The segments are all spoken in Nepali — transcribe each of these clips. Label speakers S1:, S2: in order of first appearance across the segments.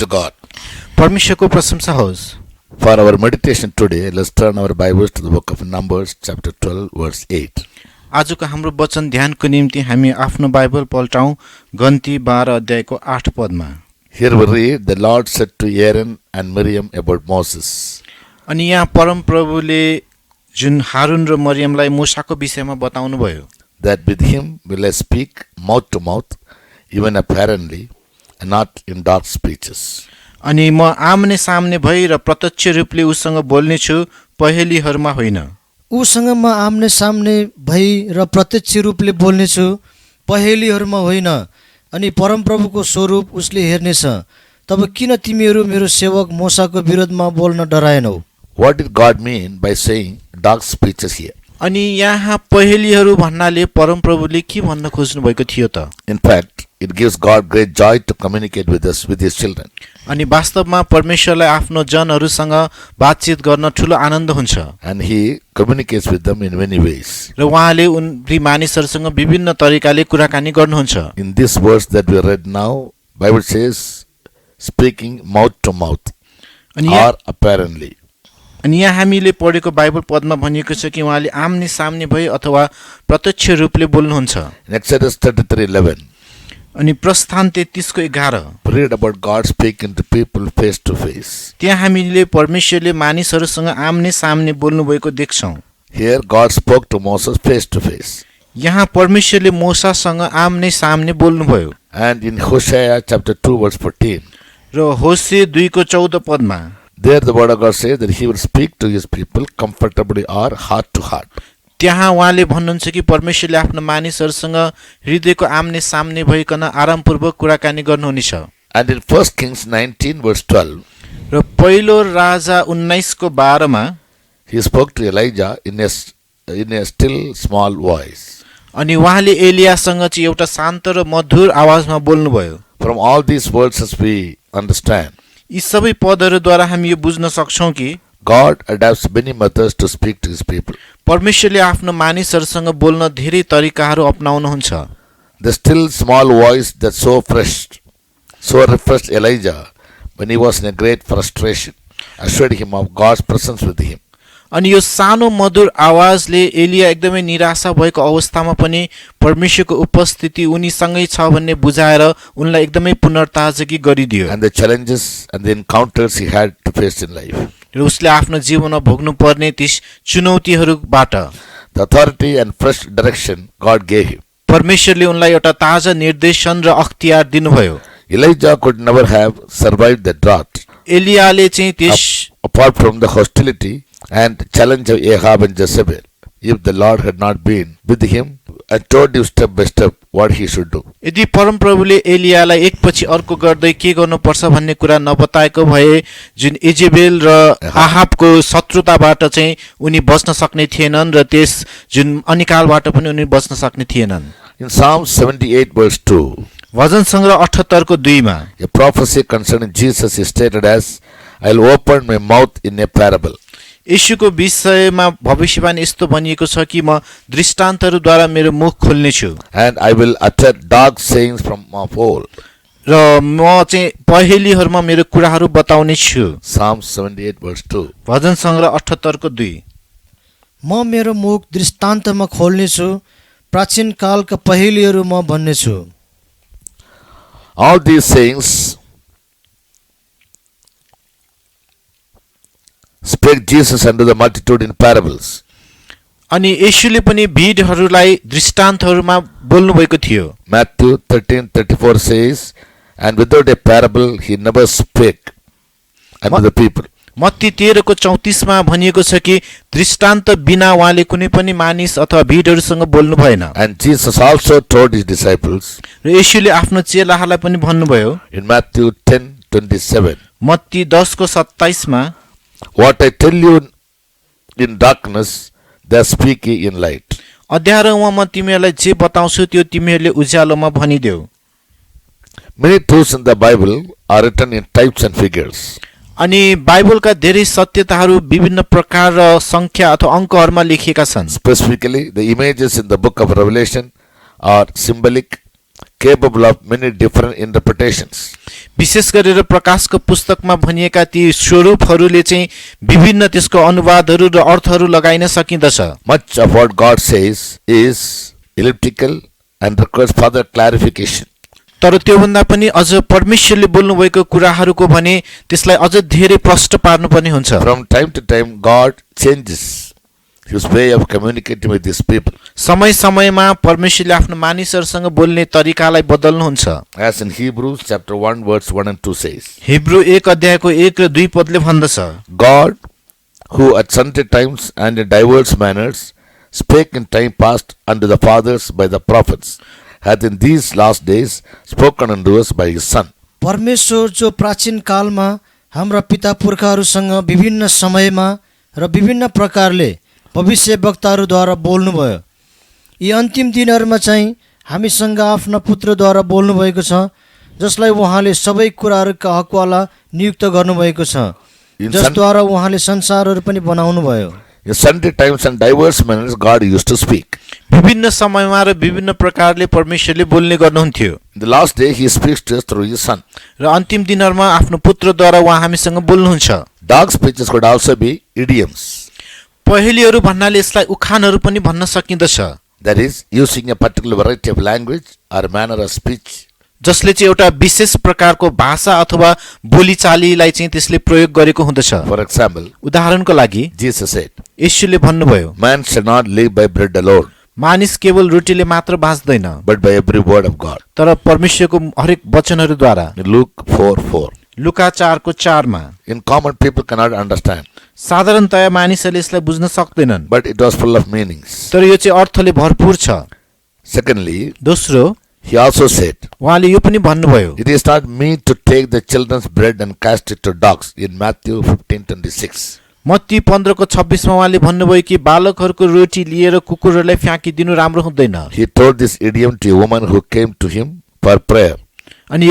S1: to God.
S2: परमेश्वरको प्रशंसा होस्।
S1: For our meditation today, let's turn our Bibles to the book of Numbers, chapter 12, verse 8.
S2: आजको हाम्रो वचन ध्यानको निम्ति हामी आफ्नो बाइबल पल्टाउँ गन्ती 12 अध्यायको 8 पदमा।
S1: Here we read, the Lord said to Aaron and Miriam about Moses.
S2: अनि यहाँ परमप्रभुले जुन हारुन र मरियमलाई मूसाको विषयमा बताउनु भयो,
S1: That with him will I speak mouth to mouth, even apparently, and not in dark speeches.
S2: अनि म आम्ने सामने भई र प्रत्यक्ष रूपले उसँग बोल्ने छु, पहेलीहरूमा होइन।
S3: उसँग म आम्ने सामने भई र प्रत्यक्ष रूपले बोल्ने छु, पहेलीहरूमा होइन। अनि परमप्रभुको स्वरूप उसले हेर्नेछ। तब किन तिमीहरू मेरो सेवक मोसाको विरोधमा बोल्न डराएनौ?
S1: What did God mean by saying dark speeches here?
S2: अनि यहाँ पहेलीहरू भन्नाले परमप्रभुले के भन्न खोज्नु भएको थियो त?
S1: In fact, it gives God great joy to communicate with us, with His children.
S2: अनि वास्तवमा परमेश्वरलाई आफ्नो जनहरूसँग बातचित गर्न ठुलो आनन्द हुन्छ
S1: And He communicates with them in many ways.
S2: र उहाँले उनी मानिसहरूसँग विभिन्न तरिकाले कुराकानी गर्नुहुन्छ।
S1: In this verse that we read now, Bible says, speaking mouth to mouth, or apparently.
S2: अनि यहाँ हामीले पढेको बाइबल पदमा भनिएको छ कि उहाँले आम्ने सामने भई अथवा प्रत्यक्ष रूपले बोल्नुहुन्छ।
S1: In Exodus 33:11,
S2: अनि प्रस्थान 33 को 11
S1: read about God speaking to people face to face.
S2: त्यहाँ हामीले परमेश्वरले मानिसहरूसँग आम्ने सामने बोल्नु भएको देख्छौं।
S1: Here God spoke to Moses face to face.
S2: यहाँ परमेश्वरले मोसासँग आम्ने सामने बोल्नुभयो।
S1: And in Hosea chapter 2 verse 14,
S2: र होशे 2 को 14 पदमा
S1: there the word of God says that He will speak to His people comfortably or heart to heart.
S2: त्यहाँ उहाँले भन्नुहुन्छ कि परमेश्वरले आफ्नो मानिसहरूसँग हृदयको आम्ने सामने भइकन आरामपूर्वक कुराकानी गर्नुहुनेछ।
S1: And in 1 Kings 19 verse 12,
S2: र पहिलो राजा 19 को 12 मा
S1: He spoke to Elijah in a still small voice.
S2: अनि उहाँले एलियासँग चाहिँ एउटा शान्त र मधुर आवाजमा बोल्नुभयो।
S1: From all these verses we understand
S2: यी सबै पदहरूद्वारा हामी यो बुझ्न सक्छौं कि
S1: God adapts many methods to speak to His people.
S2: परमेश्वरले आफ्नो मानिसहरूसँग बोल्न धेरै तरिकाहरू अपनाउनुहुन्छ।
S1: The still small voice that so refreshed Elijah when he was in a great frustration, assured him of God's presence with him.
S2: अनि यो सानो मधुर आवाजले एलिया एकदमै निराशा भएको अवस्थामा पनि परमेश्वरको उपस्थिति उनीसँगै छ भन्ने बुझाएर उनलाई एकदमै पुनर्ताजगी गरिदियो।
S1: And the challenges and the encounters he had to face in life.
S2: र उसले आफ्नो जीवनमा भोग्नु पर्ने तीस चुनौतीहरूबाट
S1: The authority and fresh direction God gave him.
S2: परमेश्वरले उनलाई एउटा ताजा निर्देशन र अख्तियार दिनुभयो।
S1: Elijah could never have survived the drought
S2: एलियाले चाहिँ त्यस
S1: apart from the hostility and challenge of Ahab and Jezebel, if the Lord had not been with him and told him step by step what he should do.
S2: यदि परमप्रभुले एलियालाई एकपछि अर्को गर्दै के गर्नुपर्छ भन्ने कुरा नबताएको भए जुन इजेबेल र आहाबको शत्रुताबाट चाहिँ उनी बच्न सक्ने थिएनन् र त्यस जुन अनिकालबाट पनि उनी बच्न सक्ने थिएनन्।
S1: In Psalm 78 verse 2,
S2: भजन संग्रह 78 को 2 मा
S1: a prophecy concerning Jesus is stated as, I will open my mouth in a parable.
S2: यीशुको विषयमा भविष्यवाणी यस्तो भनिएको छ कि म दृष्टान्तहरूद्वारा मेरो मुख खोल्ने छु।
S1: And I will utter dark sayings from of old.
S2: र म चाहिँ पहेलीहरूमा मेरो कुराहरू बताउने छु।
S1: Psalm 78 verse 2.
S2: भजन संग्रह 78 को 2
S3: म मेरो मुख दृष्टान्तमा खोल्ने छु, प्राचीन कालका पहेलीहरू म भन्ने छु।
S1: All these sayings spake Jesus unto the multitude in parables.
S2: अनि येशूले पनि भीडहरूलाई दृष्टान्तहरूमा बोल्नु भएको थियो।
S1: Matthew 13:34 says, and without a parable he never spake unto the people.
S2: Matthew 13 को 34 मा भनिएको छ कि दृष्टान्त बिना उहाँले कुनै पनि मानिस अथवा भीडहरूसँग बोल्नु भएन।
S1: And Jesus also told his disciples
S2: र येशूले आफ्नो चेलाहरूलाई पनि भन्नुभयो
S1: in Matthew 10:27,
S2: मत्ती 10 को 27 मा
S1: what I tell you in darkness, that speak ye in light.
S2: अध्यारोमा म तिमीहरूलाई जे बताउँछु त्यो तिमीहरूले उज्यालोमा भनिदेऊ।
S1: Many truths in the Bible are written in types and figures.
S2: अनि बाइबलका धेरै सत्यताहरू विभिन्न प्रकार र संख्या अथवा अंकहरुमा लेखिएका छन्।
S1: Specifically, the images in the book of Revelation are symbolic, capable of many different interpretations.
S2: विशेष गरेर प्रकाशको पुस्तकमा भनिएका ती स्वरूपहरूले चाहिँ विभिन्न त्यसको अनुवादहरू र अर्थहरू लगाइन सकिँदछ।
S1: Much of what God says is elliptical and requires further clarification.
S2: तर त्योभन्दा पनि अझ परमेश्वरले बोल्नुभएको कुराहरूको भने त्यसलाई अझ धेरै प्रष्ट पार्नुपर्ने हुन्छ।
S1: From time to time, God changes His way of communicating with His people.
S2: समय समयमा परमेश्वरले आफ्नो मानिसहरूसँग बोल्ने तरिकालाई बदल्नुहुन्छ।
S1: As in Hebrews chapter 1 verse 1 and 2 says,
S2: Hebrew 1 अध्यायको 1 र 2 पदले भन्दछ,
S1: God, who at sundry times and in diverse manners spake in time past unto the fathers by the prophets, hath in these last days spoken unto us by His Son.
S3: परमेश्वर जो प्राचीन कालमा हाम्रा पिता पुर्खाहरूसँग विभिन्न समयमा र विभिन्न प्रकारले भविष्यवक्ताहरूद्वारा बोल्नुभयो, यी अन्तिम दिनहरूमा चाहिँ हामीसँग आफ्ना पुत्रद्वारा बोल्नुभएको छ, जसलाई उहाँले सबै कुराहरूका हकवाला नियुक्त गर्नुभएको छ, जसद्वारा उहाँले संसारहरू पनि बनाउनुभयो।
S1: In sundry times and diverse manners God used to speak.
S2: विभिन्न समयमा र विभिन्न प्रकारले परमेश्वरले बोल्ने गर्नुहुन्थ्यो।
S1: In the last day He speaks to us through His Son.
S2: र अन्तिम दिनहरूमा आफ्नो पुत्रद्वारा उहाँ हामीसँग बोल्नुहुन्छ।
S1: Dark speeches could also be idioms.
S2: पहेलीहरू भन्नाले यसलाई उखानहरू पनि भन्न सकिँदछ।
S1: That is, using a particular variety of language or manner of speech.
S2: जसले चाहिँ एउटा विशेष प्रकारको भाषा अथवा बोलीचालीलाई चाहिँ त्यसले प्रयोग गरेको हुँदछ।
S1: For example,
S2: उदाहरणको लागि
S1: Jesus said,
S2: येशूले भन्नुभयो,
S1: Man shall not live by bread alone,
S2: मानिस केवल रोटीले मात्र बाँच्दैन,
S1: but by every word of God.
S2: तर परमेश्वरको हरेक वचनहरूद्वारा।
S1: In Luke 4:4.
S2: लुका 4को 4 मा
S1: In common people cannot understand,
S2: साधारणतया मानिसहरूले यसलाई बुझ्न सक्दैनन्,
S1: but it was full of meanings.
S2: तर यो चाहिँ अर्थले भरपूर छ।
S1: Secondly,
S2: दोस्रो,
S1: He also said,
S2: उहाँले यो पनि भन्नुभयो,
S1: It is not meet to take the children's bread and cast it to dogs. In Matthew 15:26.
S2: Matthew 15को 26 मा उहाँले भन्नुभयो कि बालकहरूको रोटी लिएर कुकुरहरूलाई फ्याँकिदिनु राम्रो हुँदैन।
S1: He told this idiom to a woman who came to Him for prayer.
S2: अनि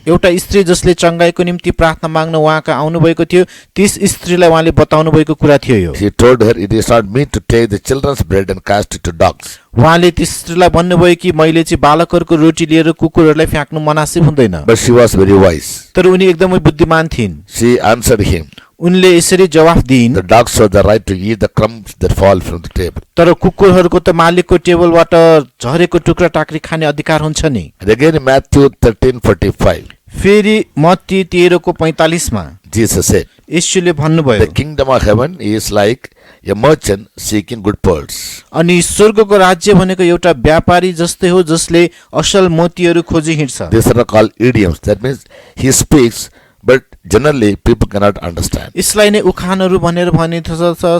S2: एउटा स्त्री जसले चङ्गाईको निम्ति प्रार्थना माग्न उहाँका आउनुभएको थियो, त्यस स्त्रीलाई उहाँले बताउनु भएको कुरा थियो यो।
S1: He told her, It is not meet to take the children's bread and cast it to dogs.
S2: उहाँले त्यस स्त्रीलाई भन्नुभयो कि मैले चाहिँ बालकहरूको रोटी लिएर कुकुरहरूलाई फ्याँक्नु मनासिब हुँदैन।
S1: But she was very wise.
S2: तर उनी एकदमै बुद्धिमान थिइन्।
S1: She answered him,
S2: उनले यसरी जवाफ दिइन्,
S1: The dogs have the right to eat the crumbs that fall from the table.
S2: तर कुकुरहरूको त मालिकको टेबलबाट झरेको टुक्रा टाक्री खाने अधिकार हुन्छ नि।
S1: And again in Matthew 13:45,
S2: फेरि मत्ती 13को 45 मा
S1: Jesus said,
S2: येशूले भन्नुभयो,
S1: The kingdom of heaven is like a merchant seeking good pearls.
S2: अनि स्वर्गको राज्य भनेको एउटा व्यापारी जस्तै हो जसले असल मोतीहरू खोजी हिँड्छ।
S1: These are called idioms. That means he speaks, but generally people cannot understand.
S2: यसलाई नै उखानहरू भनेर भनिन्छ।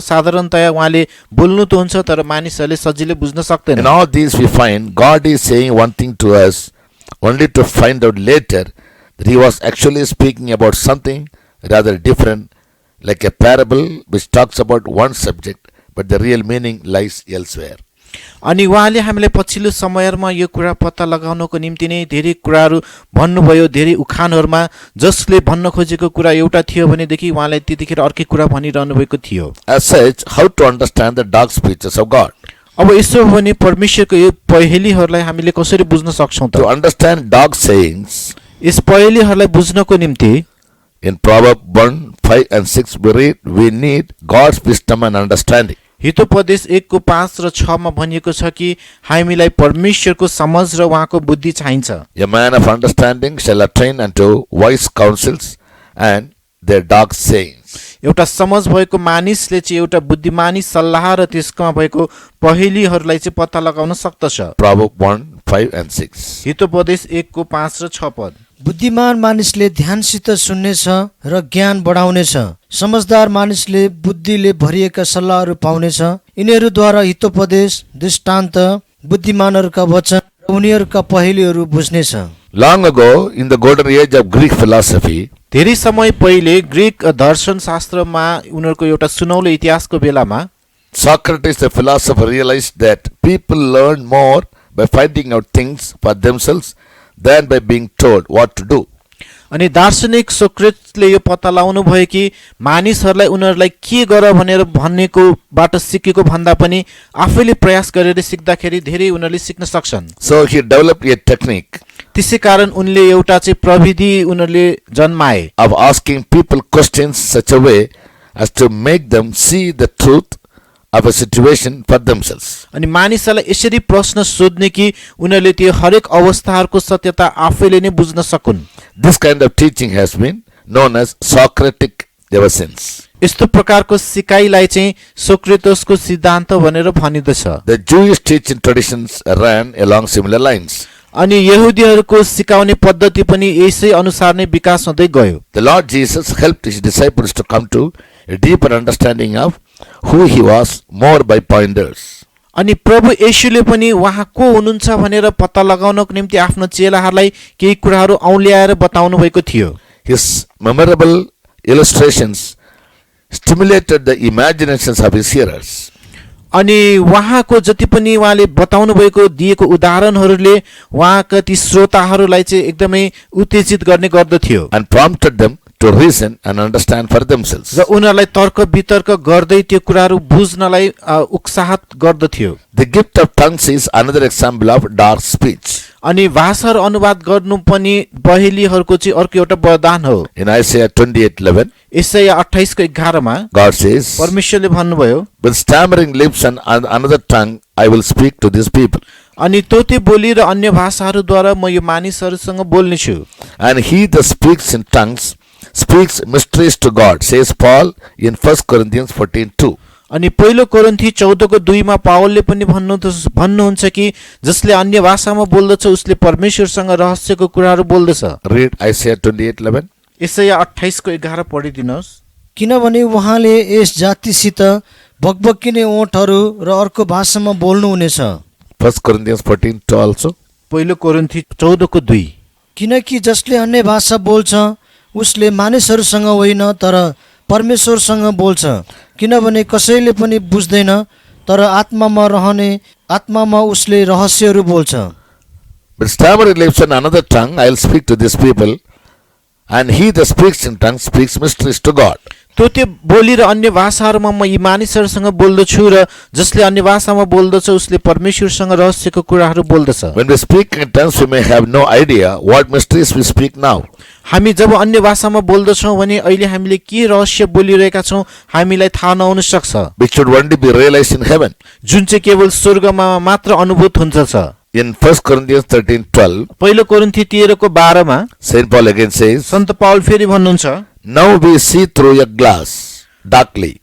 S2: साधारणतया उहाँले बोल्नु त हुन्छ तर मानिसहरूले सजिलै बुझ्न सक्दैन।
S1: In all these we find God is saying one thing to us only to find out later that He was actually speaking about something rather different, like a parable which talks about one subject but the real meaning lies elsewhere.
S2: अनि उहाँले हामीलाई पछिल्लो समयहरूमा यो कुरा पत्ता लगाउनको निम्ति नै धेरै कुराहरू भन्नुभयो, धेरै उखानहरूमा, जसले भन्न खोजेको कुरा एउटा थियो भनेदेखि उहाँले त्यतिखेर अर्कै कुरा भनिरहनु भएको थियो।
S1: As such, how to understand the dark speeches of God?
S2: अब यसो हो भने परमेश्वरको यो पहेलीहरूलाई हामीले कसरी बुझ्न सक्छौं त?
S1: To understand dark sayings,
S2: यस पहेलीहरूलाई बुझ्नको निम्ति
S1: in Proverbs 1:5 and 6 we read, we need God's wisdom and understanding.
S2: Hitopadesha 1को 5 र 6 मा भनिएको छ कि हामीलाई परमेश्वरको समझ र उहाँको बुद्धि चाहिन्छ।
S1: A man of understanding shall attain unto wise counsels and their dark sayings.
S2: एउटा समझ भएको मानिसले चाहिँ एउटा बुद्धिमानी सल्लाह र त्यसमा भएको पहेलीहरूलाई चाहिँ पत्ता लगाउन सक्दछ।
S1: Proverbs 1:5 and 6.
S2: हितोपदेश 1को 5 र 6 पद।
S3: बुद्धिमान मानिसले ध्यानसित सुन्नेछ र ज्ञान बढाउनेछ, समझदार मानिसले बुद्धिले भरिएका सल्लाहहरू पाउनेछ। यिनीहरूद्वारा हितोपदेश, दृष्टान्त, बुद्धिमानहरूका वचन र उनीहरूका पहेलीहरू बुझ्नेछ।
S1: Long ago, in the golden age of Greek philosophy,
S2: धेरै समय पहिले ग्रीक दर्शन शास्त्रमा उनीहरूको एउटा सुनौलो इतिहासको बेलामा
S1: Socrates the philosopher realized that people learn more by finding out things for themselves than by being told what to do.
S2: अनि दार्शनिक सोक्रेटसले यो पत्ता लगाउनु भयो कि मानिसहरूलाई उनीहरूलाई के गर भनेर भन्नेकोबाट सिकेको भन्दा पनि आफैले प्रयास गरेर सिक्दाखेरि धेरै उनीहरूले सिक्न सक्छन्।
S1: So he developed a technique
S2: त्यसै कारण उनले एउटा चाहिँ प्रविधि उनीहरूले जन्माए
S1: of asking people questions such a way as to make them see the truth of a situation for themselves.
S2: अनि मानिसहरूलाई यसरी प्रश्न सोध्ने कि उनीहरूले त्यो हरेक अवस्थाहरूको सत्यता आफैले नै बुझ्न सकुन्।
S1: This kind of teaching has been known as Socratic ever since.
S2: यस्तो प्रकारको सिकाइलाई चाहिँ सोक्रेटसको सिद्धान्त भनेर भनिँदछ।
S1: The Jewish teaching traditions ran along similar lines.
S2: अनि यहुदीहरूको सिकाउने पद्धति पनि यसै अनुसार नै विकास हुँदै गयो।
S1: The Lord Jesus helped his disciples to come to a deeper understanding of who he was more by pointers.
S2: अनि प्रभु येशूले पनि उहाँ को हुनुहुन्छ भनेर पत्ता लगाउनको निम्ति आफ्नो चेलाहरूलाई केही कुराहरू औल्याएर बताउनु भएको थियो।
S1: His memorable illustrations stimulated the imaginations of his hearers.
S2: अनि उहाँको जति पनि उहाँले बताउनु भएको दिएको उदाहरणहरूले उहाँका ती श्रोताहरूलाई चाहिँ एकदमै उत्तेजित गर्ने गर्दथ्यो
S1: And prompted them to reason and understand for themselves.
S2: र उनीहरूलाई तर्क वितर्क गर्दै त्यो कुराहरू बुझ्नलाई उत्साहित गर्दथ्यो।
S1: The gift of tongues is another example of dark speech.
S2: अनि भाषाहरू अनुवाद गर्नु पनि बहेलीहरूको चाहिँ अर्को एउटा वरदान हो।
S1: In Isaiah 28:11,
S2: यसैया 28:11 मा
S1: God says,
S2: परमेश्वरले भन्नुभयो
S1: with stammering lips and another tongue I will speak to these people.
S2: अनि तोते बोली र अन्य भाषाहरूद्वारा म यो मानिसहरूसँग बोल्नेछु।
S1: And he that speaks in tongues speaks mysteries to God, says Paul in 1 Corinthians 14:2.
S2: अनि पहिलो कोरिन्थी 14:2 मा पावलले पनि भन्नुहुन्छ कि जसले अन्य भाषामा बोल्दछ उसले परमेश्वरसँग रहस्यको कुराहरू बोल्दछ।
S1: Read Isaiah 28:11.
S2: यसैया 28:11 पढिदिनुहोस्।
S3: किनभने उहाँले यस जातिसित बकबकिने ओठहरू र अर्को भाषामा बोल्नुहुनेछ।
S1: 1 Corinthians 14:2 also.
S2: पहिलो कोरिन्थी 14:2
S3: किनकि जसले अन्य भाषा बोल्छ उसले मानिसहरूसँग होइन तर परमेश्वरसँग बोल्छ, किनभने कसैले पनि बुझ्दैन तर आत्मामा उसले रहस्यहरू बोल्छ।
S1: With stammering lips and another tongue I will speak to these people, and he that speaks in tongues speaks mysteries to God.
S2: तोते बोली र अन्य भाषाहरूमा म यी मानिसहरूसँग बोल्दछु र जसले अन्य भाषामा बोल्दछ उसले परमेश्वरसँग रहस्यको कुराहरू बोल्दछ।
S1: When we speak in tongues we may have no idea what mysteries we speak now.
S2: हामी जब अन्य भाषामा बोल्दछौँ भने अहिले हामीले के रहस्य बोलिरहेका छौँ हामीलाई थाहा नहुन सक्छ,
S1: Which should one day be realized in heaven.
S2: जुन चाहिँ केवल स्वर्गमा मात्र अनुभूत हुन्छ।
S1: In 1 Corinthians 13:12,
S2: पहिलो कोरिन्थी 13:12 मा
S1: Saint Paul again says,
S2: सन्त पावल फेरि भन्नुहुन्छ,
S1: now we see through a glass darkly,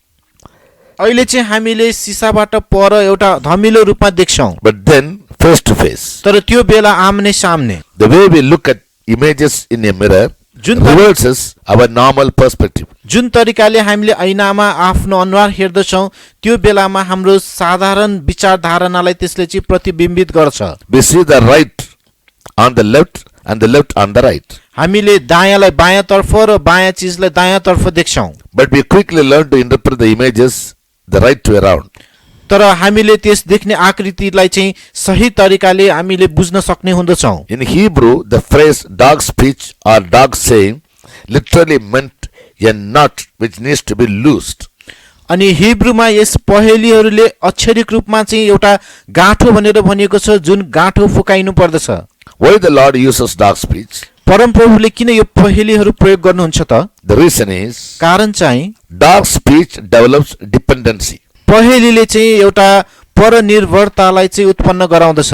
S2: अहिले चाहिँ हामीले सिसाबाट पर एउटा धमिलो रूपमा देख्छौँ
S1: but then face to face.
S2: तर त्यो बेला आम्ने सामने।
S1: The way we look at images in a mirror reverses our normal perspective.
S2: जुन तरिकाले हामीले ऐनामा आफ्नो अनुहार हेर्दछौँ त्यो बेलामा हाम्रो साधारण विचारधारणालाई त्यसले चाहिँ प्रतिबिम्बित गर्छ।
S1: We see the right on the left and the left on the right.
S2: हामीले दायाँलाई बायाँतर्फ र बायाँ चिजलाई दायाँतर्फ देख्छौँ,
S1: But we quickly learn to interpret the images the right way around.
S2: तर हामीले त्यस देख्ने आकृतिलाई चाहिँ सही तरिकाले हामीले बुझ्न सक्ने हुँदछौँ।
S1: In Hebrew, the phrase dark speech or dark saying literally meant a knot which needs to be loosed.
S2: अनि हिब्रूमा यस पहेलीहरूले अक्षरिक रूपमा चाहिँ एउटा गाँठो भनेर भनिएको छ जुन गाँठो फुकाइनु पर्दछ।
S1: Why the Lord uses dark speech?
S2: परमप्रभुले किन यो पहेलीहरू प्रयोग गर्नुहुन्छ त?
S1: The reason is
S2: कारण चाहिँ
S1: dark speech develops dependency.
S2: पहेलीले चाहिँ एउटा परनिर्भरतालाई चाहिँ उत्पन्न गराउँदछ।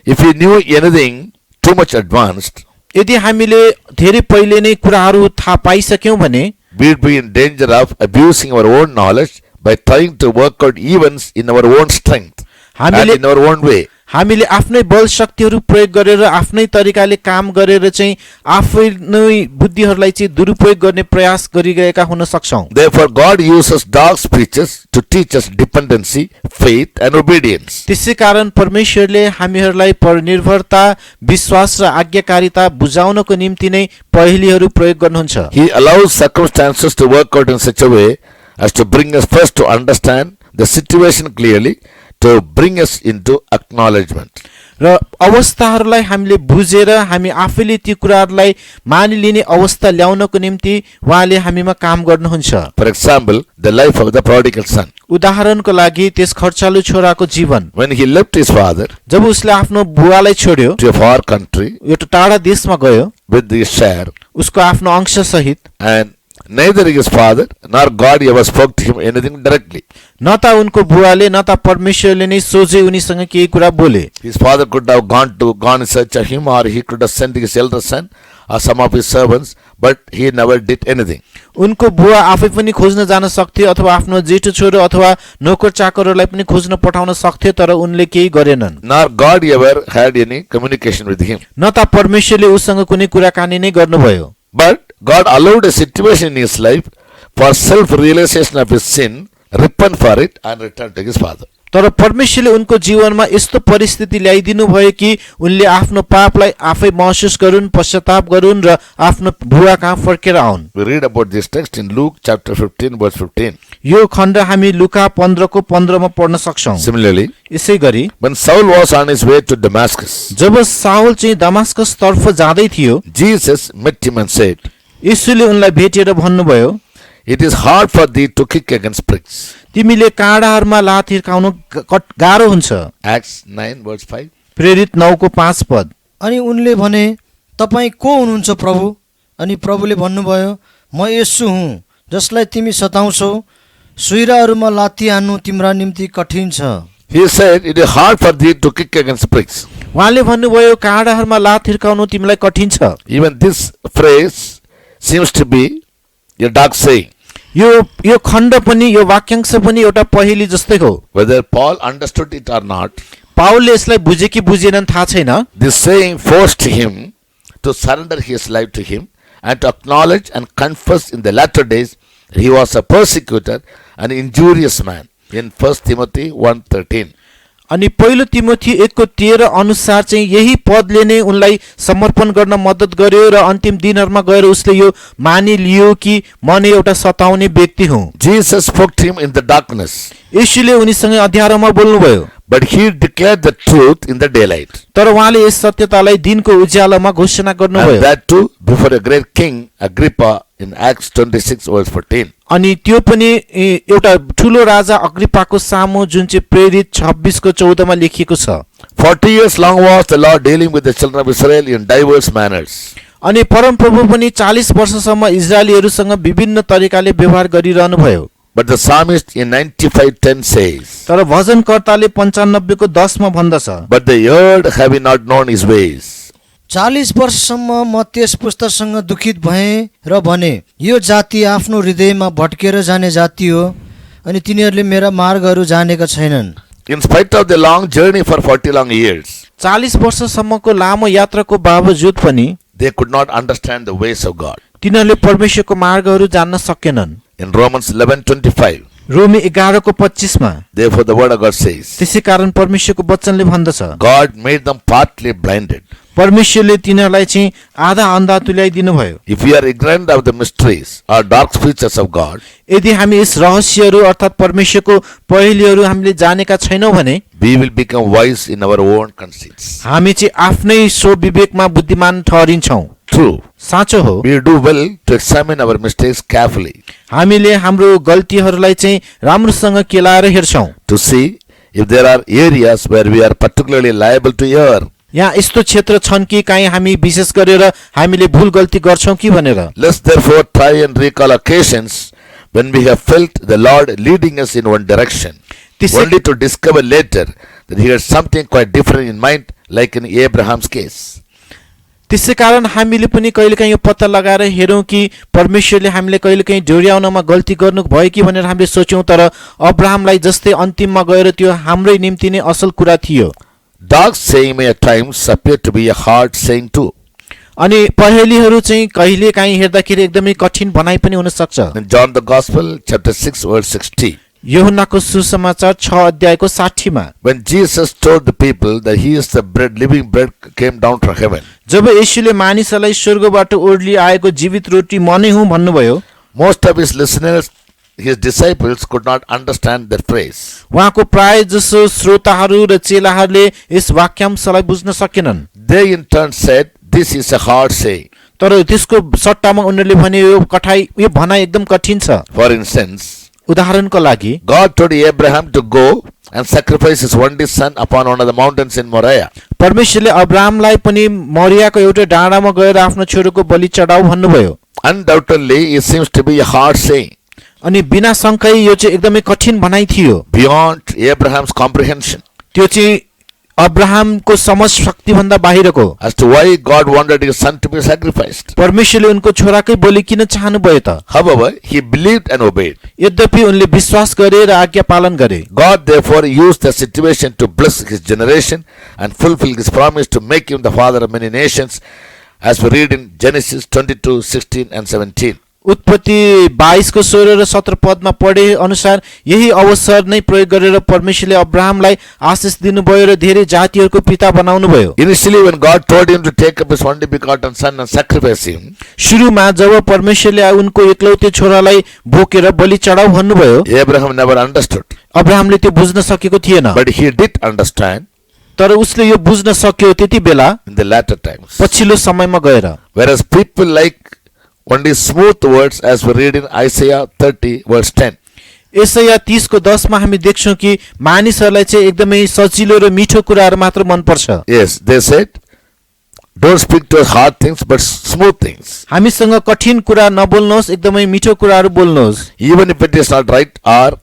S1: If we knew anything too much advanced,
S2: यदि हामीले धेरै पहिले नै कुराहरू थाहा पाइसक्यौँ भने
S1: we'd be in danger of abusing our own knowledge by trying to work out events in our own strength and in our own way.
S2: हामीले आफ्नै बल शक्तिहरू प्रयोग गरेर आफ्नै तरिकाले काम गरेर चाहिँ आफ्नै बुद्धिहरूलाई चाहिँ दुरुपयोग गर्ने प्रयास गरिरहेका हुन सक्छौँ।
S1: Therefore, God uses dark speeches to teach us dependency, faith, and obedience.
S2: त्यसै कारण परमेश्वरले हामीहरूलाई परनिर्भरता, विश्वास र आज्ञाकारिता बुझाउनको निम्ति नै पहेलीहरू प्रयोग गर्नुहुन्छ।
S1: He allows circumstances to work out in such a way as to bring us first to understand the situation clearly, to bring us into acknowledgement.
S2: र अवस्थाहरूलाई हामीले बुझेर हामी आफैले ती कुराहरूलाई मानिलिने अवस्था ल्याउनको निम्ति उहाँले हामीमा काम गर्नुहुन्छ।
S1: For example, the life of the prodigal son.
S2: उदाहरणको लागि त्यस खर्चालु छोराको जीवन,
S1: When he left his father
S2: जब उसले आफ्नो बुवालाई छोड्यो,
S1: to a far country
S2: एउटा टाढा देशमा गयो
S1: with his share,
S2: उसको आफ्नो अंश सहित,
S1: and neither his father nor God ever spoke to him anything directly.
S2: न त उनको बुवाले न त परमेश्वरले नै सोझै उनीसँग केही कुरा बोले।
S1: His father could have gone in search of him, or he could have sent his elder son or some of his servants, but he never did anything.
S2: उनको बुवा आफै पनि खोज्न जान सक्थे अथवा आफ्नो जेठो छोरो अथवा नोकर चाकरहरूलाई पनि खोज्न पठाउन सक्थे, तर उनले केही गरेनन्।
S1: Nor God ever had any communication with him.
S2: न त परमेश्वरले उसँग कुनै कुराकानी नै गर्नुभयो।
S1: But God allowed a situation in his life for self-realization of his sin, repent for it, and return to his father.
S2: तर परमेश्वरले उनको जीवनमा यस्तो परिस्थिति ल्याइदिनु भयो कि उनले आफ्नो पापलाई आफै महसुस गरून्, पश्चाताप गरून् र आफ्नो बुवा कहाँ फर्केर आउन्।
S1: We read about this text in Luke chapter 15 verse 15.
S2: यो खण्ड हामी लुका 15 को 15 मा पढ्न सक्छौं।
S1: Similarly,
S2: यसै गरी
S1: when Saul was on his way to Damascus,
S2: जब साउल चाहिँ दमास्कस तर्फ जाँदै थियो,
S1: Jesus met him and said,
S2: यीशुले उनलाई भेटेर भन्नुभयो,
S1: "It is hard for thee to kick against pricks."
S2: तिमीले काँडाहरूमा लात हिर्काउनु गाह्रो हुन्छ।
S1: Acts 9 verse 5.
S2: प्रेरित 9 को 5 पद।
S3: अनि उनले भने, तपाईँ को हुनुहुन्छ प्रभु? अनि प्रभुले भन्नुभयो, म येशू हुँ जसलाई तिमी सताउँछौ। सुइराहरूमा लात्ती हान्नु तिम्रा निम्ति कठिन छ।
S1: He said, "It is hard for thee to kick against pricks."
S2: उहाँले भन्नुभयो, काँडाहरूमा लात हिर्काउनु तिमीलाई कठिन छ।
S1: Even this phrase seems to be a dark saying.
S2: यो खण्ड पनि, यो वाक्यांश पनि एउटा पहेली जस्तै हो।
S1: Whether Paul understood it or not,
S2: पाउलले यसलाई बुझे कि बुझेनन् थाहा छैन।
S1: this saying forced him to surrender his life to him and to acknowledge and confess in the latter days that he was a persecutor and injurious man in 1 Timothy 1:13.
S2: अनि पहिलो तिमोथी 1:13 अनुसार चाहिँ यही पदले नै उनलाई समर्पण गर्न मद्दत गर्यो र अन्तिम दिनहरुमा गएर उसले यो मानिलियो कि म नै एउटा सताउने व्यक्ति हुँ।
S1: Jesus spoke to him in the darkness,
S2: येशूले उनीसँग अँध्यारोमा बोल्नुभयो,
S1: but he declared the truth in the daylight.
S2: तर उहाँले यस सत्यतालाई दिनको उज्यालोमा घोषणा गर्नुभयो।
S1: And that too before a great king Agrippa in Acts 26 verse 14.
S2: अनि त्यो पनि एउटा ठूलो राजा अग्रिपाको सामु जुन चाहिँ प्रेरित 26 को 14 मा लेखिएको छ।
S1: 40 years long was the Lord dealing with the children of Israel in diverse manners.
S2: अनि परमप्रभु पनि 40 वर्षसम्म इजरायलीहरुसँग विभिन्न तरिकाले व्यवहार गरिरहनु भयो।
S1: But the psalmist in 95:10 says,
S2: तर भजनकर्ताले 95 को 10 मा भन्दछ,
S1: "But the earth have not known his ways."
S3: 40 वर्षसम्म म त्यस पुस्तासँग दुखित भएँ र भने, यो जाति आफ्नो हृदयमा भट्केर जाने जाति हो अनि तिनीहरूले मेरा मार्गहरू जानेका छैनन्।
S1: In spite of the long journey for 40 long years,
S2: 40 वर्षसम्मको लामो यात्राको बावजुद पनि
S1: they could not understand the ways of God.
S2: तिनीहरूले परमेश्वरको मार्गहरू जान्न सकेनन्।
S1: In Romans 11:25,
S2: रोमी 11 को 25 मा
S1: therefore the word of God says,
S2: त्यसै कारण परमेश्वरको वचनले भन्दछ,
S1: God made them partly blinded.
S2: परमेश्वरले तिनीहरूलाई चाहिँ आधा अन्धा तुल्याइदिनु भयो।
S1: If we are ignorant of the mysteries or dark features of God,
S2: यदि हामी यस रहस्यहरू अर्थात् परमेश्वरको पहेलीहरू हामीले जानेका छैनौं भने
S1: we will become wise in our own conceits.
S2: हामी चाहिँ आफ्नै सो विवेकमा बुद्धिमान ठहरिन्छौं।
S1: True.
S2: साँचो हो,
S1: We do well to examine our mistakes carefully
S2: हामीले हाम्रो गल्तीहरूलाई चाहिँ राम्रोसँग केलाएर हेर्छौं
S1: to see if there are areas where we are particularly liable to err.
S2: यहाँ यस्तो क्षेत्र छन् कि कहीँ हामी विशेष गरेर हामीले भूल गल्ती गर्छौं कि भनेर।
S1: Let's therefore try and recall occasions when we have felt the Lord leading us in one direction, only to discover later that He had something quite different in mind, like in Abraham's case.
S2: त्यसै कारण हामीले पनि कहिलेकाहीँ यो पत्ता लगाएर हेरौं कि परमेश्वरले हामीले कहिलेकाहीँ डोर्याउनमा गल्ती गर्नु भयो कि भनेर हामीले सोच्यौं, तर अब्राहमलाई जस्तै अन्तिममा गएर त्यो हाम्रै निम्ति नै असल कुरा थियो।
S1: Dark saying may at times appear to be a hard saying too.
S2: अनि पहेलीहरू चाहिँ कहिलेकाहीँ हेर्दाखेरि एकदमै कठिन भनाइ पनि हुन सक्छ।
S1: In John the Gospel, chapter 6, verse 60,
S2: यूहन्नाको सुसमाचार 6 अध्यायको 60 मा
S1: when Jesus told the people that He is the bread, living bread came down from heaven,
S2: जब येशूले मानिसहरूलाई स्वर्गबाट ओर्ली आएको जीवित रोटी म नै हुँ भन्नुभयो,
S1: most of His listeners his disciples could not understand that phrase.
S2: उहाँको प्राय जसो श्रोताहरू र चेलाहरूले यस वाक्यांशलाई बुझ्न सकेनन्।
S1: They in turn said, "This is a hard saying."
S2: तर त्यसको सट्टामा उनीहरूले भने यो भनाइ एकदम कठिन छ।
S1: For instance,
S2: उदाहरणको लागि
S1: God told Abraham to go and sacrifice his only son upon one of the mountains in Moriah.
S2: परमेश्वरले अब्राहमलाई पनि मोरियाको एउटा डाँडामा गएर आफ्नो छोरोको बलि चढाऊ भन्नुभयो।
S1: Undoubtedly, it seems to be a hard saying,
S2: अनि बिना शङ्कै यो चाहिँ एकदमै कठिन भनाइ थियो।
S1: beyond Abraham's comprehension,
S2: त्यो चाहिँ अब्राहमको समझ शक्ति भन्दा बाहिरको।
S1: as to why God wanted his son to be sacrificed.
S2: परमेश्वरले उनको छोराकै बलि किन चाहनुभयो त?
S1: However, he believed and obeyed.
S2: यद्यपि उनले विश्वास गरे र आज्ञा पालन गरे।
S1: God therefore used the situation to bless his generation and fulfill his promise to make him the father of many nations, as we read in Genesis 22:16 and 17.
S2: उत्पत्ति 22 को 16 र 17 पदमा पढे अनुसार यही अवसर नै प्रयोग गरेर परमेश्वरले अब्राहमलाई आशीष दिनुभयो र धेरै जातिहरूको पिता बनाउनु भयो।
S1: Initially, when God told him to take up his only begotten son and sacrifice him,
S2: सुरुमा जब परमेश्वरले उनको एकलौटे छोरालाई बोकेर बलि चढाऊ भन्नुभयो,
S1: Abraham never understood.
S2: अब्राहमले त्यो बुझ्न सकेको थिएन।
S1: But he did understand
S2: तर उसले यो बुझ्न सक्यो त्यति बेला
S1: in the latter times.
S2: पछिल्लो समयमा गएर।
S1: Whereas people like only smooth words, as we read in Isaiah 30 verse 10.
S2: यसैया 30 को 10 मा हामी देख्छौं कि मानिसहरूलाई चाहिँ एकदमै सजिलो र मिठो कुराहरू मात्र मन पर्छ।
S1: Yes, they said, don't speak to us hard things, but smooth things.
S2: हामीसँग कठिन कुरा नबोल्नुहोस्, एकदमै मिठो कुराहरू बोल्नुहोस्।
S1: Even if it is not right or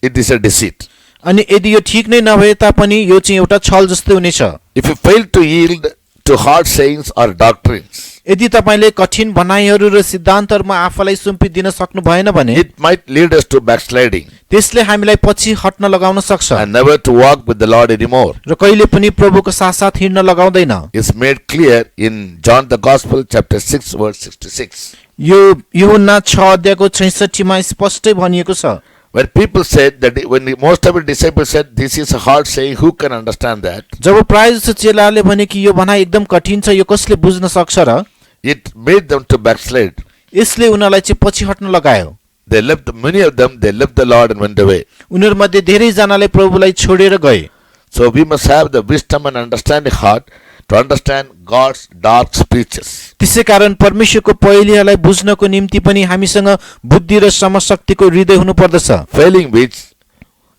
S1: it is a deceit.
S2: अनि यदि यो ठीक नै नभए तापनि यो चाहिँ एउटा छल जस्तै हुनेछ।
S1: If you fail to yield to hard sayings or doctrines,
S2: यदि तपाईले कठिन भनाइहरू र सिद्धान्तहरूमा आफूलाई सुम्पिदिन सक्नु भएन भने
S1: it might lead us to backsliding
S2: त्यसले हामीलाई पछि हट्न लगाउन सक्छ
S1: and never to walk with the Lord anymore.
S2: र कहिले पनि प्रभुको साथ हिँड्न लगाउँदैन।
S1: It's made clear in John the Gospel chapter 6 verse 66.
S2: यो यूहन्ना 6 अध्यायको 66 मा स्पष्टै भनिएको छ।
S1: When people said that, when most of the disciples said, "This is a hard saying, who can understand that?"
S2: जब प्राय जसो चेलाहरूले भने कि यो भनाइ एकदम कठिन छ, यो कसले बुझ्न सक्छ र?
S1: It made them to backslide.
S2: यसले उनीहरूलाई चाहिँ पछि हट्न लगायो।
S1: They left, many of them, they left the Lord and went away.
S2: उनीहरूमध्ये धेरै जनाले प्रभुलाई छोडेर गए।
S1: So we must have the wisdom and understanding heart to understand God's dark speeches.
S2: त्यसै कारण परमेश्वरको पहेलीहरूलाई बुझ्नको निम्ति पनि हामीसँग बुद्धि र समशक्तिको हृदय हुनु पर्दछ।
S1: Failing which,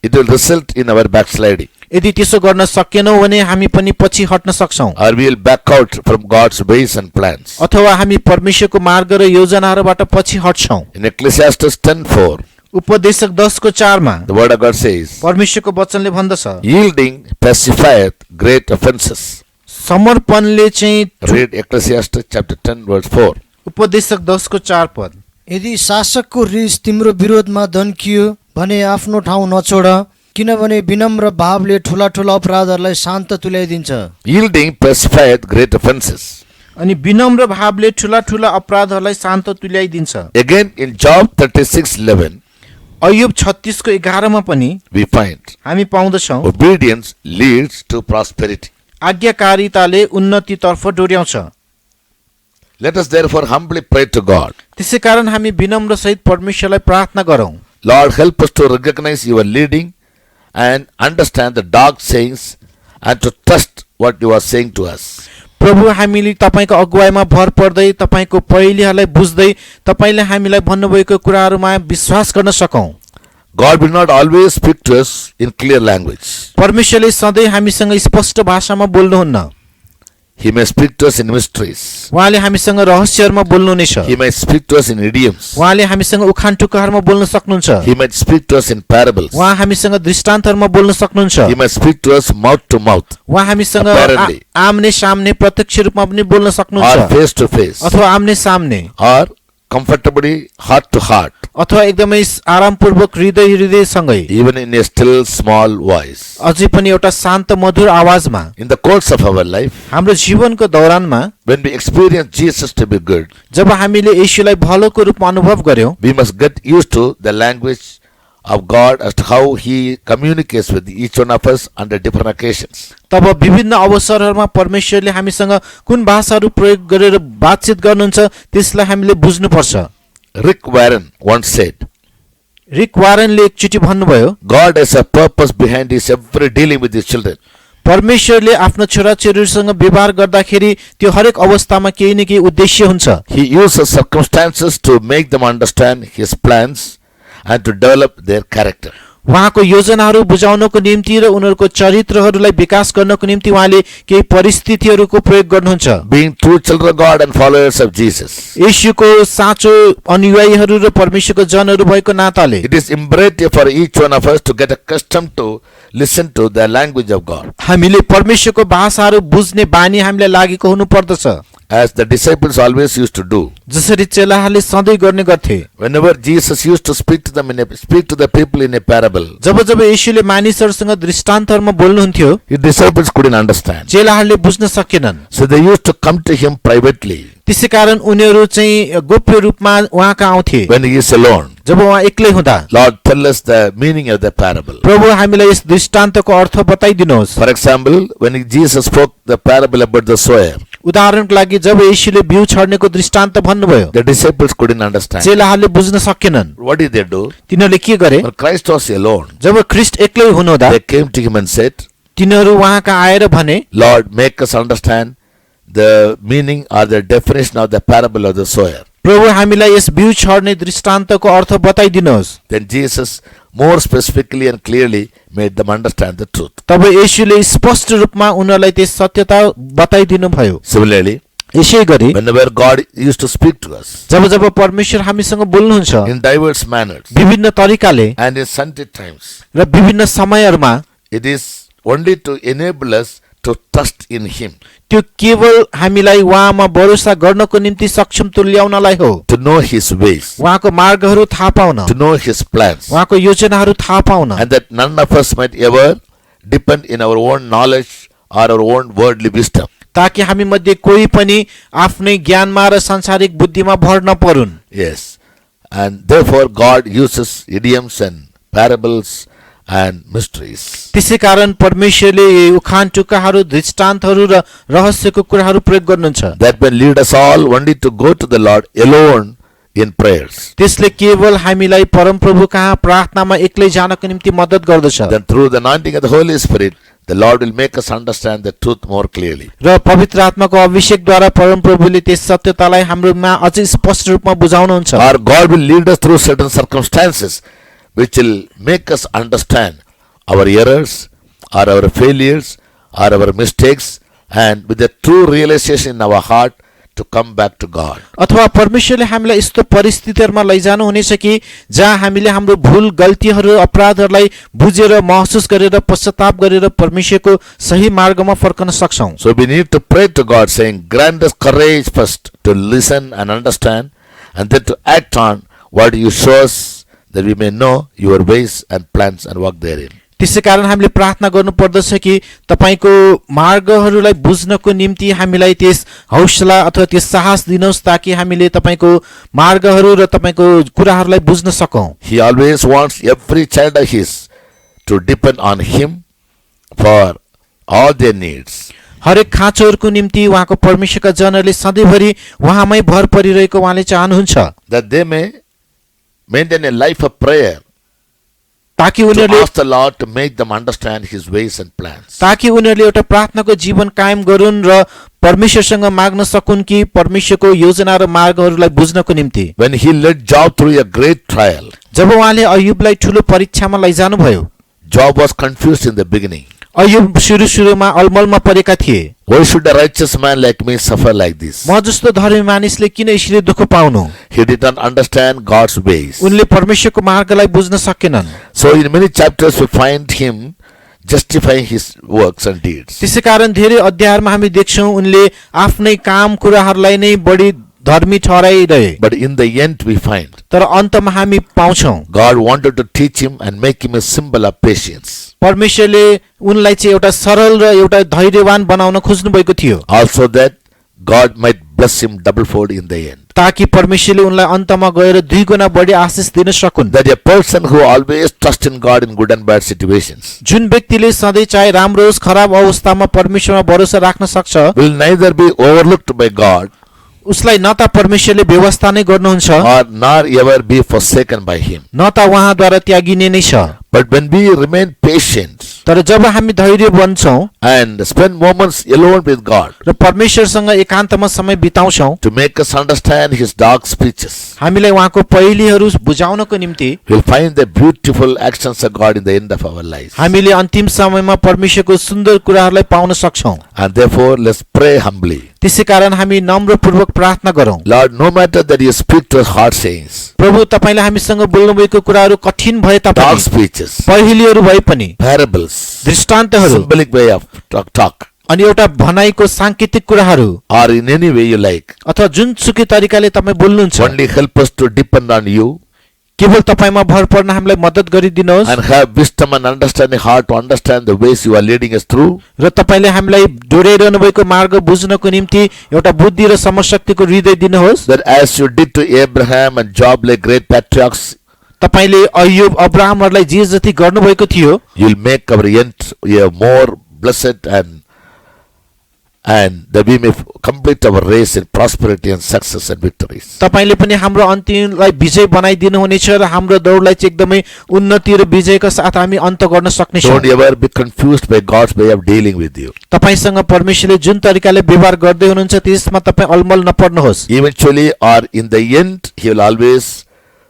S1: it will result in our backsliding.
S2: यदि त्यसो गर्न सकेनौं भने हामी पनि पछि हट्न सक्छौं
S1: Or we will back out from God's ways and plans.
S2: अथवा हामी परमेश्वरको मार्ग र योजनाहरूबाट पछि हट्छौं।
S1: In Ecclesiastes 10:4,
S2: उपदेशक 10 को 4 मा
S1: the word of God says,
S2: परमेश्वरको वचनले भन्दछ,
S1: "Yielding pacifieth great offenses."
S2: समर्पणले चाहिँ
S1: Read Ecclesiastes chapter 10 verse 4.
S2: उपदेशक 10 को 4 पद।
S3: यदि शासकको रिस तिम्रो विरोधमा दन्कियो भने आफ्नो ठाउँ नछोड, किनभने विनम्र भावले ठूला ठूला अपराधहरूलाई शान्त तुल्याइदिन्छ।
S1: Yielding pacifieth great offenses.
S2: अनि विनम्र भावले ठूला ठूला अपराधहरूलाई शान्त तुल्याइदिन्छ।
S1: Again in Job 36:11,
S2: अय्युब 36 को 11 मा पनि
S1: we find
S2: हामी पाउँदछौं,
S1: obedience leads to prosperity.
S2: आज्ञाकारिताले उन्नतितर्फ डोर्याउँछ।
S1: Let us therefore humbly pray to God.
S2: त्यसै कारण हामी विनम्र सहित परमेश्वरलाई प्रार्थना गरौं।
S1: Lord, help us to recognize your leading and understand the dark sayings and to trust what you are saying to us.
S2: प्रभु हामीले तपाईको अगुवाईमा भर पर्दै तपाईको पहेलीहरूलाई बुझ्दै तपाईले हामीलाई भन्नुभएको कुराहरूमा विश्वास गर्न सकौं।
S1: God will not always speak to us in clear language.
S2: परमेश्वरले सधैँ हामीसँग स्पष्ट भाषामा बोल्नुहुन्न।
S1: He may speak to us in mysteries.
S2: उहाँले हामीसँग रहस्यहरूमा बोल्नुहुनेछ।
S1: He may speak to us in idioms.
S2: उहाँले हामीसँग उखान टुक्काहरूमा बोल्न सक्नुहुन्छ।
S1: He might speak to us in parables.
S2: उहाँ हामीसँग दृष्टान्तहरूमा बोल्न सक्नुहुन्छ।
S1: He might speak to us mouth to mouth
S2: उहाँ हामीसँग
S1: Apparently.
S2: आम्ने सामने प्रत्यक्ष रूपमा पनि बोल्न
S1: or
S2: सक्नुहुन्छ
S1: face to face
S2: अथवा आम्ने सामने
S1: or comfortably heart to heart,
S2: अथवा एकदमै आरामपूर्वक हृदय सँगै,
S1: even in a still small voice.
S2: अझै पनि एउटा शान्त मधुर आवाजमा।
S1: In the course of our life,
S2: हाम्रो जीवनको दौरानमा
S1: when we experience Jesus to be good,
S2: जब हामीले येशूलाई भलोको रूपमा अनुभव गर्यौं,
S1: we must get used to the language of God as to how He communicates with each one of us under different occasions.
S2: तब विभिन्न अवसरहरूमा परमेश्वरले हामीसँग कुन भाषाहरू प्रयोग गरेर बातचित गर्नुहुन्छ त्यसलाई हामीले बुझ्नुपर्छ।
S1: Rick Warren once said,
S2: रिक वारनले एकचोटि भन्नुभयो,
S1: God has a purpose behind his every dealing with his children.
S2: परमेश्वरले आफ्नो छोराछोरीहरूसँग व्यवहार गर्दाखेरि त्यो हरेक अवस्थामा केही न केही उद्देश्य हुन्छ।
S1: He uses circumstances to make them understand his plans and to develop their character.
S2: उहाँको योजनाहरू बुझाउनको निम्ति र उनीहरूको चरित्रहरूलाई विकास गर्नको निम्ति उहाँले केही परिस्थितिहरूको प्रयोग गर्नुहुन्छ।
S1: Being true children of God and followers of Jesus,
S2: येशूको साँचो अनुयायीहरू र परमेश्वरको जनहरू भएको नाताले
S1: it is imperative for each one of us to get accustomed to listen to the language of God.
S2: हामीले परमेश्वरको भाषाहरू बुझ्ने बानी हामीलाई लागेको हुनु पर्दछ,
S1: As the disciples always used to do.
S2: जसरी चेलाहरूले सधैँ गर्ने गर्थे।
S1: Whenever Jesus used to speak to the people in a parable,
S2: जब जब येशूले मानिसहरूसँग दृष्टान्तहरूमा बोल्नुहुन्थ्यो,
S1: his disciples couldn't understand.
S2: चेलाहरूले बुझ्न सकेनन्।
S1: So they used to come to him privately
S2: त्यसैकारण उनीहरू चाहिँ गोप्य रूपमा उहाँका आउँथे
S1: when he is alone.
S2: जब उहाँ एक्लै हुँदा।
S1: Lord, tell us the meaning of the parable.
S2: प्रभु हामीलाई यस दृष्टान्तको अर्थ बताइदिनुहोस्।
S1: For example, when Jesus spoke the parable about the sower,
S2: उदाहरणको लागि जब येशूले बिउ छर्नेको दृष्टान्त भन्नुभयो,
S1: the disciples couldn't understand.
S2: चेलाहरूले बुझ्न सकेनन्।
S1: What did they do?
S2: तिनीहरूले के गरे?
S1: When Christ was alone,
S2: जब ख्रीष्ट एक्लै हुनुहुँदा
S1: they came to him and said,
S2: तिनीहरू उहाँका आएर भने,
S1: Lord, make us understand the meaning or the definition of the parable of the sower.
S2: प्रभु हामीलाई यस बिउ छर्ने दृष्टान्तको अर्थ बताइदिनुहोस्।
S1: Then Jesus more specifically and clearly made them understand the truth.
S2: तब येशूले स्पष्ट रूपमा उनीहरूलाई त्यस सत्यता बताइदिनु भयो।
S1: Similarly,
S2: यसै गरी
S1: whenever God used to speak to us
S2: जब जब परमेश्वर हामीसँग बोल्नुहुन्छ
S1: in diverse manners
S2: विभिन्न तरिकाले
S1: and in sundry times,
S2: र विभिन्न समयहरूमा,
S1: it is only to enable us to trust in Him,
S2: त्यो केवल हामीलाई उहाँमा भरोसा गर्नको निम्ति सक्षम तुल्याउनलाई हो,
S1: to know His ways,
S2: उहाँको मार्गहरू थाहा पाउन,
S1: to know His plans,
S2: उहाँको योजनाहरू थाहा पाउन,
S1: and that none of us might ever depend in our own knowledge or our own worldly wisdom.
S2: ताकि हामी मध्ये कोही पनि आफ्नै ज्ञानमा र सांसारिक बुद्धिमा भर नपरुन्।
S1: Yes, and therefore God uses idioms and parables and mysteries.
S2: त्यसै कारण परमेश्वरले उखान टुक्काहरू, दृष्टान्तहरू र रहस्यको कुराहरू प्रयोग गर्नुहुन्छ।
S1: That will lead us all only to go to the Lord alone in prayers.
S2: त्यसले केवल हामीलाई परमप्रभु कहाँ प्रार्थनामा एक्लै जानको निम्ति मद्दत गर्दछ।
S1: Then through the anointing of the Holy Spirit, the Lord will make us understand the truth more clearly.
S2: र पवित्र आत्माको अभिषेकद्वारा परमप्रभुले त्यस सत्यतालाई हाम्रोमा अझै स्पष्ट रूपमा बुझाउनुहुन्छ।
S1: Or God will lead us through certain circumstances which will make us understand our errors or our failures or our mistakes, and with a true realization in our heart to come back to God.
S2: अथवा परमेश्वरले हामीलाई यस्तो परिस्थितिहरूमा लैजानु हुनेछ कि जहाँ हामीले हाम्रो भुल, गल्तीहरू, अपराधहरूलाई बुझेर, महसुस गरेर, पश्चाताप गरेर परमेश्वरको सही मार्गमा फर्कन सक्छौं।
S1: So we need to pray to God saying, grant us courage first to listen and understand, and then to act on what you show us, that we may know your ways and plans and walk therein.
S2: त्यसै कारण हामीले प्रार्थना गर्नु पर्दछ कि तपाईको मार्गहरूलाई बुझ्नको निम्ति हामीलाई त्यस हौसला अथवा त्यस साहस दिनुहोस्, ताकि हामीले तपाईको मार्गहरू र तपाईको कुराहरूलाई बुझ्न सकौं।
S1: He always wants every child of his to depend on him for all their needs.
S2: हरेक खाँचोहरूको निम्ति उहाँको परमेश्वरका जनहरूले सधैँभरि उहाँमै भर परिरहेको उहाँले चाहनुहुन्छ,
S1: That they may maintain a life of prayer,
S2: ताकि
S1: to
S2: उनीहरूले
S1: ask the Lord to make them understand His ways and plans.
S2: ताकि उनीहरूले एउटा प्रार्थनाको जीवन कायम गरून् र परमेश्वरसँग माग्न सकुन् कि परमेश्वरको योजना र मार्गहरूलाई बुझ्नको निम्ति।
S1: When He led Job through a great trial,
S2: जब उहाँले अयुबलाई ठूलो परीक्षामा लैजानु भयो,
S1: Job was confused in the beginning.
S2: Ayub सुरुमा अलमलमा परेका थिए।
S1: Why should a righteous man like me suffer like this?
S2: म जस्तो धर्मी मानिसले किन यसरी दुःख पाउनु?
S1: He did not understand God's ways.
S2: उनले परमेश्वरको मार्गलाई बुझ्न सकेनन्।
S1: So in many chapters we find him justifying his works and deeds.
S2: त्यसैकारण धेरै अध्यायमा हामी देख्छौं उनले आफ्नै काम कुराहरूलाई नै बढी धर्मी ठहराइरहे।
S1: But in the end we find
S2: तर अन्तमा हामी पाउँछौं
S1: God wanted to teach him and make him a symbol of patience.
S2: परमेश्वरले उनलाई चाहिँ एउटा सरल र एउटा धैर्यवान बनाउन खोज्नु भएको थियो,
S1: Also that God might bless him double-fold in the end.
S2: ताकि परमेश्वरले उनलाई अन्तमा गएर दुई गुणा बढी आशीष दिन सकुन्।
S1: That a person who always trusts in God in good and bad situations
S2: जुन व्यक्तिले सधैँ चाहे राम्रो होस् खराब अवस्थामा परमेश्वरमा भरोसा राख्न सक्छ,
S1: will neither be overlooked by God
S2: उसलाई न त परमेश्वरले व्यवस्था नै गर्नुहुन्छ
S1: or nor ever be forsaken by him.
S2: न त उहाँद्वारा त्यागिने नै छ।
S1: But when we remain patient
S2: तर जब हामी धैर्य बन्छौँ
S1: and spend moments alone with God
S2: र परमेश्वरसँग एकान्तमा समय बिताउँछौँ
S1: to make us understand his dark speeches,
S2: हामीलाई उहाँको पहिलीहरू बुझाउनको निम्ति
S1: we'll find the beautiful actions of God in the end of our lives.
S2: हामीले अन्तिम समयमा परमेश्वरको सुन्दर कुराहरूलाई पाउन सक्छौँ।
S1: And therefore, let's pray humbly.
S2: त्यसै कारण हामी नम्रपूर्वक प्रार्थना गरौँ।
S1: Lord, no matter that you speak to us hard sayings,
S2: प्रभु तपाईँले हामीसँग बोल्नुभएको कुराहरू कठिन भए
S1: dark
S2: तापनि
S1: speeches,
S2: पहिलीहरू भए पनि
S1: parables,
S2: दृष्टान्तहरू
S1: symbolic way of talk,
S2: अनि एउटा भनाइको सांकेतिक कुराहरू
S1: or in any way you like,
S2: अथवा जुनसुकै तरिकाले तपाईँ बोल्नुहुन्छ
S1: only help us to depend on you
S2: केवल तपाईँमा भर पर्न हामीलाई मद्दत गरिदिनुहोस्
S1: and have wisdom and understanding heart to understand the ways you are leading us through.
S2: र तपाईँले हामीलाई डोर्याइरहनु भएको मार्ग बुझ्नको निम्ति एउटा बुद्धि र समशक्तिको हृदय दिनुहोस्।
S1: That as you did to Abraham and Job like great patriarchs,
S2: तपाईँले अय्युब अब्राहमहरूलाई जे जति गर्नुभएको थियो
S1: you'll make our end a more blessed and that we may complete our race in prosperity and success and victories.
S2: तपाईँले पनि हाम्रो अन्तिमलाई विजय बनाइदिनु हुनेछ र हाम्रो दौडलाई चाहिँ एकदमै उन्नति र विजयका साथ हामी अन्त गर्न सक्नेछौँ।
S1: Don't ever be confused by God's way of dealing with you.
S2: तपाईँसँग परमेश्वरले जुन तरिकाले व्यवहार गर्दै हुनुहुन्छ त्यसमा तपाईँ अलमल नपर्नुहोस्।
S1: Eventually or in the end, he will always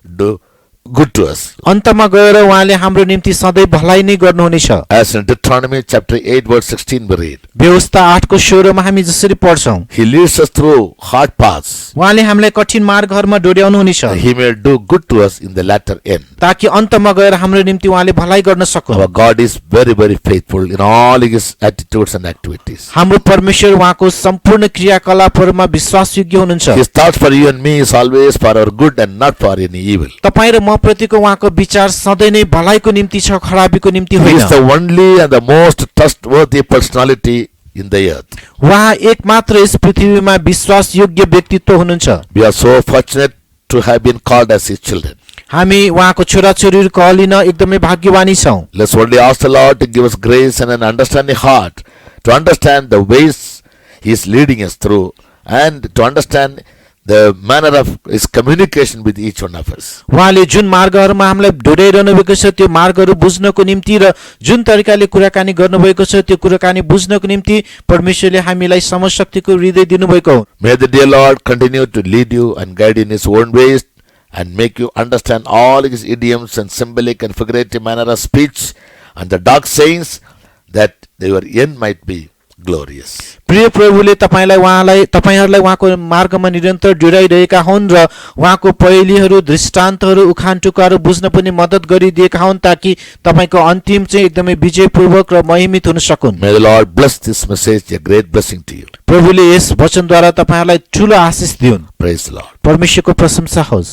S1: do good to us.
S2: अन्तमा गएर उहाँले हाम्रो निम्ति सधैँ भलाइ नै गर्नुहुनेछ।
S1: As in Deuteronomy chapter 8 verse 16 we read,
S2: व्यवस्था 8 को 16 मा हामी जसरी पढ्छौँ
S1: he leads us through hard paths,
S2: उहाँले हामीलाई कठिन मार्गहरूमा डोर्याउनु हुनेछ
S1: that he may do good to us in the latter end.
S2: ताकि अन्तमा गएर हाम्रो निम्ति उहाँले भलाइ गर्न सकुन्।
S1: Our God is very, very faithful in all his attitudes and activities.
S2: हाम्रो परमेश्वर उहाँको सम्पूर्ण क्रियाकलापहरूमा विश्वासयोग्य हुनुहुन्छ।
S1: His thoughts for you and me is always for our good and not for any evil.
S2: तपाईँ र म प्रतिको उहाँको विचार सधैँ नै भलाइको निम्ति छ, खराबीको निम्ति
S1: He is
S2: होइन।
S1: the only and the most trustworthy personality in the earth.
S2: उहाँ एकमात्र यस पृथ्वीमा विश्वासयोग्य व्यक्तित्व हुनुहुन्छ।
S1: We are so fortunate to have been called as his children.
S2: हामी उहाँको छोराछोरीहरू कहलिन एकदमै भाग्यवानी छौँ।
S1: Let's only ask the Lord to give us grace and an understanding heart to understand the ways he is leading us through and to understand the manner of his communication with each one of us.
S2: उहाँले जुन मार्गहरूमा हामीलाई डोर्याइरहनु भएको छ त्यो मार्गहरू बुझ्नको निम्ति र जुन तरिकाले कुराकानी गर्नुभएको छ त्यो कुराकानी बुझ्नको निम्ति परमेश्वरले हामीलाई समशक्तिको हृदय दिनुभएको हो।
S1: May the dear Lord continue to lead you and guide in his own ways and make you understand all his idioms and symbolic and figurative manner of speech and the dark sayings, that your end might be glorious.
S2: प्रिय प्रभुले तपाईहरूलाई उहाँको मार्गमा निरन्तर डोर्याइरहेका हुन् र उहाँको पहिलीहरू दृष्टान्तहरू उखान टुक्काहरू बुझ्न पनि मद्दत गरिदिएका हुन् ताकि तपाईँको अन्तिम चाहिँ एकदमै विजयपूर्वक र महिमित हुन सकुन्।
S1: May the Lord bless this message, a great blessing to you.
S2: प्रभुले यस वचनद्वारा तपाईहरूलाई ठूलो आशिष दिउन्।
S1: Praise the Lord.
S2: परमेश्वरको प्रशंसा होस्।